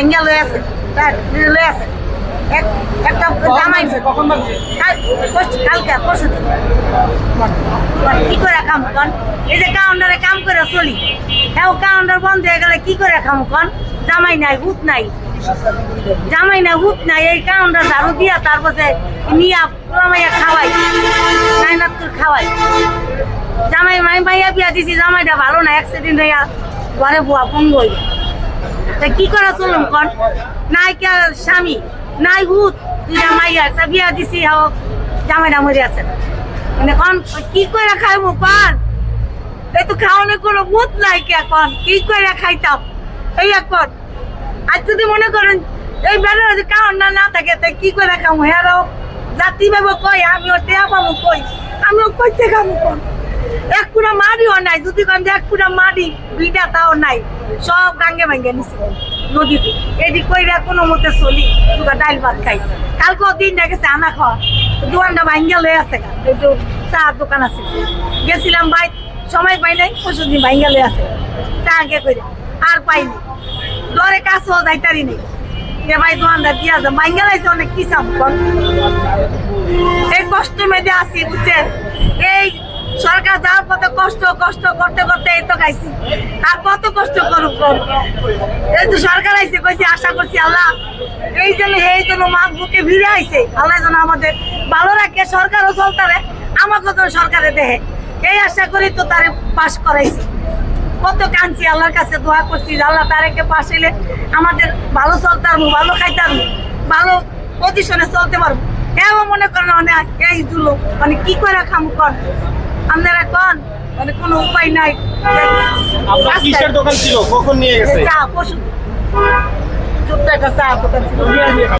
ভাঙ্গা লয়ে আছে লয়ে আছে একটা জামাই কখন ভাঙছে? কালকে পরশু দিন কি করে কাম কন এই যে কাউন্টারে কাম করে চলি হ্যাঁ কাউন্টার বন্ধ হয়ে গেলে কি করে খাম কন জামাই নাই হুত নাই জামাই না হুত নাই এই কাউন্টার ঝাড়ু দিয়া তারপরে নিয়া পুরামাইয়া খাওয়াই নাইনাত করে খাওয়াই জামাই মাইয়া বিয়া দিছি জামাইটা ভালো না অ্যাক্সিডেন্ট হইয়া ঘরে বুয়া পঙ্গু হইয়া তা কি করে চলুন কন নাই কে স্বামী নাই হুত দুইটা মাইয়া একটা বিয়া দিছি হোক জামাইটা মরে আছে মানে কন কি করে খাইবো কন এই তো খাওয়ানোর কোনো ভূত নাই কে কন কি করে খাইতাম এই এখন আর যদি মনে করেন এই বেড়া যদি কারণ না থাকে তাই কি করে খামো হ্যাঁ জাতি ভাবে কই আমিও টেয়া পাবো কই আমিও কইতে খামো কোন এক পুরা মাড়িও নাই যদি কন এক পুরা মাড়ি বিটা তাও নাই সব গাঙ্গে ভাঙ্গে নিছে নদীতে এদিক কইরা কোনো মতে চলি দুটা ডাইল ভাত খাই কালকেও দিন দেখেছে আনা খাওয়া দোকানটা ভাঙ্গা লয়ে আছে একটু চা দোকান আছে গেছিলাম ভাই সময় পাই নাই পরশু দিন ভাঙ্গা লয়ে আছে চা আগে করে আর পাইনি দরে কাছেও যাইতারি নেই যে ভাই দোকানদার দিয়া যা ভাঙ্গা লাইছে অনেক কি চাপ এই কষ্ট মেয়েদের আসি বুঝছেন এই সরকার যাওয়ার পথে কষ্ট কষ্ট করতে করতে এই তো খাইছি আর কত কষ্ট করুক এই তো সরকার আইসে কইছি আশা করছি আল্লাহ এই জন্য মা বুকে ভিড়ে আইছে আল্লাহ যেন আমাদের ভালো রাখে সরকারও চলতারে আমাকে তো সরকারে দেহে এই আশা করি তো তারে পাশ করাইছি কত কাঁদছি আল্লাহর কাছে দোয়া করছি আল্লাহ তারেকে পাশ এলে আমাদের ভালো চলতে পারবো ভালো খাইতে পারবো ভালো পজিশনে চলতে পারবো হ্যাঁ মনে করেন অনেক এই দুলো মানে কি করে খামু কর আপনারা কন মানে কোনো উপায় নাই আপনার কিসের দোকান ছিল কখন নিয়ে গেছে? চা পশু চুপটা একটা চা দোকান ছিল